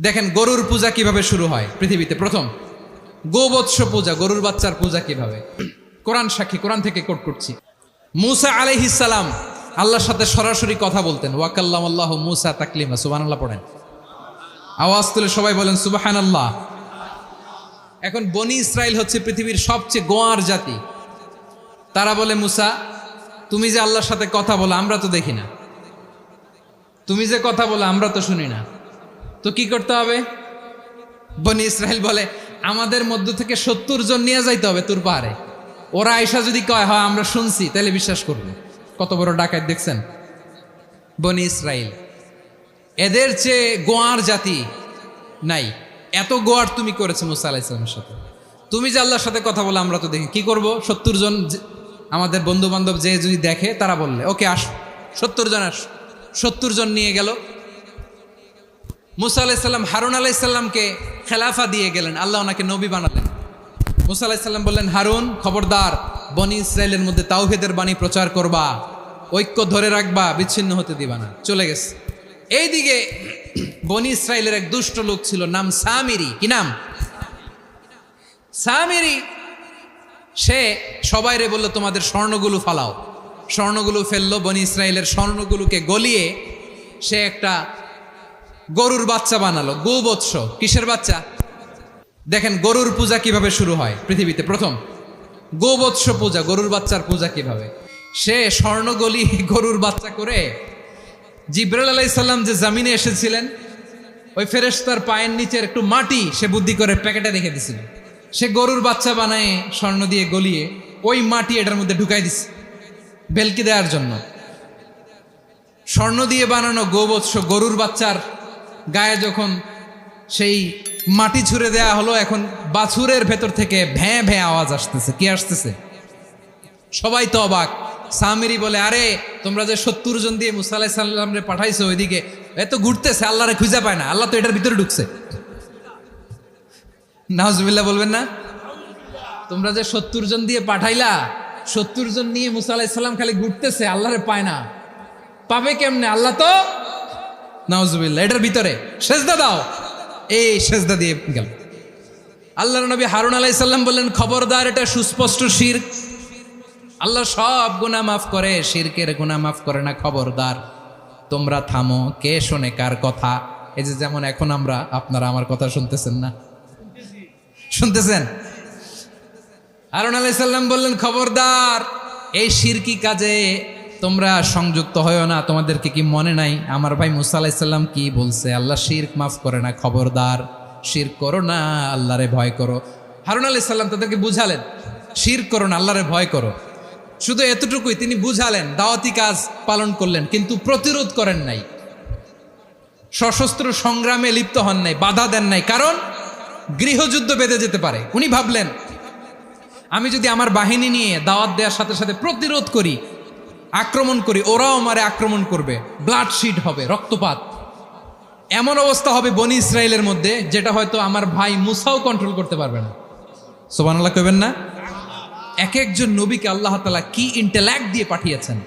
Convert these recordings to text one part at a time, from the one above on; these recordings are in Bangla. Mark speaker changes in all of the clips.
Speaker 1: দেখেন গরুর পূজা কিভাবে শুরু হয় পৃথিবীতে প্রথম। গোবৎস পূজা, গরুর বাচ্চার পূজা কিভাবে। কোরআন সাক্ষী, কোরআন থেকে কোট করছি। মুসা আলাইহিস সালাম আল্লাহর সাথে সরাসরি কথা বলতেন। ওয়াকাল্লামাল্লাহু মুসা তাকলিমা। সুবহানাল্লাহ পড়েন, আওয়াজ তুলে সবাই বলেন সুবহানাল্লাহ। এখন বনি ইসরাইল হচ্ছে পৃথিবীর সবচেয়ে গোয়ার জাতি। তারা বলে, মুসা তুমি যে আল্লাহর সাথে কথা বলো আমরা তো দেখি না, তুমি যে কথা বলো আমরা তো শুনি না, তো কি করতে হবে? বনি ইসরাইল বলে, আমাদের মধ্য থেকে 70 জন নিয়ে যাইতে হবে তোর পাহাড়ে। ওরা আয়সা যদি কয় হয় আমরা শুনছি, তাহলে বিশ্বাস করবো। কত বড় ডাকাত দেখছেন বনি ইসরাইল। এদের চেয়ে গোয়ার জাতি নাই। এত গোয়ার তুমি করেছো মুসা আলাইহিস সালামের সাথে। তুমি যে আল্লাহর সাথে কথা বলে আমরা তো দেখি, কি করব? 70 জন আমাদের বন্ধু বান্ধব যে যদি দেখে তারা বললে ওকে আস, 70 জন আস। 70 জন নিয়ে গেল। মুসা আলাইহিস সালাম হারুন আলাইহিস সালামকে খেলাফা দিয়ে গেলেন, আল্লাহ ওনাকে নবী বানালেন। মুসা আলাইহিস সালাম বললেন, হারুন খবরদার, বনি ইসরাইলের মধ্যে তাওহীদের বাণী প্রচার করবা, ঐক্য ধরে রাখবা, বিচ্ছিন্ন হতে দিবা না। চলে গেছে। এইদিকে বনি ইসরাইলের এক দুষ্ট লোক ছিল, নাম সামিরি। কি নাম? সামিরি। সে সবাইরে বলল তোমাদের স্বর্ণগুলো ফালাও। স্বর্ণগুলো ফেললো। বনি ইসরাইলের স্বর্ণগুলোকে গলিয়ে সে একটা গরুর বাচ্চা বানালো। গোবৎস। কিসের বাচ্চা? দেখেন গরুর পূজা কিভাবে শুরু হয় পৃথিবীতে প্রথম। গোবৎস পূজা, গরুর বাচ্চার পূজা কিভাবে। সে স্বর্ণ গলি গরুর বাচ্চা করে জিবরাইল আলাইহিস সালাম যে জমিনে এসেছিলেন, ওই ফেরেশতার পায়ের নিচের একটু মাটি সে বুদ্ধি করে প্যাকেটে রেখে দিছিল। সে গরুর বাচ্চা বানায় স্বর্ণ দিয়ে গলিয়ে ওই মাটি এটার মধ্যে ঢুকাই দিছে ভেলকি দেওয়ার জন্য। স্বর্ণ দিয়ে বানানো গোবৎস গরুর বাচ্চার গায়ে যখন সেই মাটি ছুঁড়ে দেয়া হলো, এখন বাছুরের ভেতর থেকে ভ্যাঁ ভ্যাঁ আওয়াজ আসতেছে। কি আসতেছে? সবাই তো অবাক। সামিরি বলে, আরে তোমরা যে 70 জন দিয়ে মুসা আলাইহিস সালামরে পাঠাইছো, ওইদিকে এত ঘুরতেছে, আল্লাহরে খুঁজে পায় না, আল্লাহ তো এটার ভিতরে ঢুকছে। নাউজুবিল্লাহ বলবেন না? তোমরা যে 70 জন দিয়ে পাঠাইলা, 70 জন নিয়ে মুসা আলাইহিস সালাম খালি ঘুরতেছে, আল্লাহরে পায় না। পাবে কেমনে? আল্লাহ তো, নাউজুবিল্লাহ, এটার ভিতরে সেজদা দাও। এই সেজদা দিয়ে গেল। আল্লাহর নবী হারুন আলাইহিস সালাম বললেন, খবরদার, এটা সুস্পষ্ট শিরক। আল্লাহ সব গুনাহ মাফ করে, শিরকের গুনাহ মাফ করে না। খবরদার, তোমরা থামো। কে শোনে কার কথা? এই যে যেমন এখন আপনারা আমার কথা শুনতেছেন না? শুনতেছেন? হারুন আলাইহিস সালাম বললেন, খবরদার, এই শিরকি কাজে তোমরা সংযুক্ত হয়ো না। তোমাদেরকে কি মনে নাই আমার ভাই মুসা আলাইহিস সালাম কি বলছে? আল্লাহ শিরক মাফ করে না। খবরদার, শিরক করো না, আল্লাহরে ভয় করো। হারুন আলাইহিস সালাম তাদেরকে বুঝালেন, শিরক করো না, আল্লাহরে ভয় করো। শুধু এতটুকুই তিনি বুঝালেন, দাওয়াতি কাজ পালন করলেন, কিন্তু প্রতিরোধ করেন নাই, সশস্ত্র সংগ্রামে লিপ্ত হন নাই, বাধা দেন নাই। কারণ গৃহযুদ্ধ বেঁধে যেতে পারে। উনি ভাবলেন, আমি যদি আমার বাহিনী নিয়ে দাওয়াত দেওয়ার সাথে সাথে প্রতিরোধ করি, আক্রমণ করি, ওরাও আমারে আক্রমণ করবে, ব্লাডশিড হবে, রক্তপাত। এমন অবস্থা হবে বনি ইসরাইলের মধ্যে, যেটা হয়তো আমার ভাই মুসাও কন্ট্রোল করতে পারবে না। সুবহানাল্লাহ কইবেন না? এক একজন নবীকে আল্লাহ তাআলা কি ইন্টেলেক্ট দিয়ে পাঠিয়েছেন।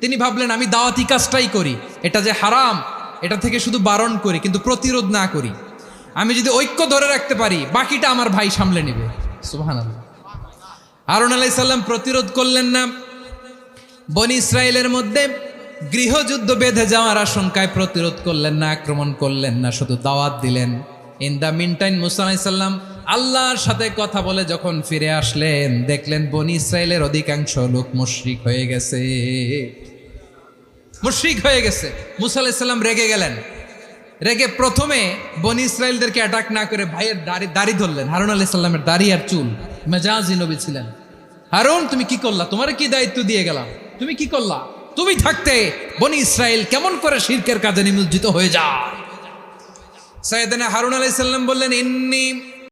Speaker 1: তিনি ভাবলেন, আমি দাওয়াতি কাজটাই করি, এটা যে হারাম এটা থেকে শুধু বারণ করি, কিন্তু প্রতিরোধ না করি। আমি যদি ঐক্য ধরে রাখতে পারি, বাকিটা আমার ভাই সামলে নেবে। সুবহানাল্লাহ। হারুন আলাইহিস সালাম প্রতিরোধ করলেন না। বনি ইসরাইলের মধ্যে গৃহযুদ্ধ বেঁধে যাওয়ার আশঙ্কায় প্রতিরোধ করলেন না, আক্রমণ করলেন না, শুধু দাওয়াত দিলেন। ইন দ্য মিন টাইম মুসা আলাইহিস সালাম আল্লাহর সাথে কথা বলে যখন ফিরে আসলেন, দেখলেন বনি ইসরাইলের অধিকাংশ লোক মুশরিক হয়ে গেছে। মুশরিক হয়ে গেছে। মুসা আলাইহিস সালাম রেগে গেলেন। রেগে প্রথমে বনি ইসরাইলদেরকে অ্যাটাক না করে ভাইয়ের দাড়ি ধরলেন। হারুন আলাইহিস সালামের দাড়ি আর চুল। মেজাজি নবী ছিলেন। হারুন, তুমি কি করলা? তোমার কি দায়িত্ব দিয়ে গেলাম, তুমি কি করলা? তুমি থাকতে বনি ইসরাইল কেমন করে শিরকের কাজে নিমজ্জিত হয়ে যায়? সাইয়েদনা হারুন আলাইহিস সালাম বললেন, ইন্নী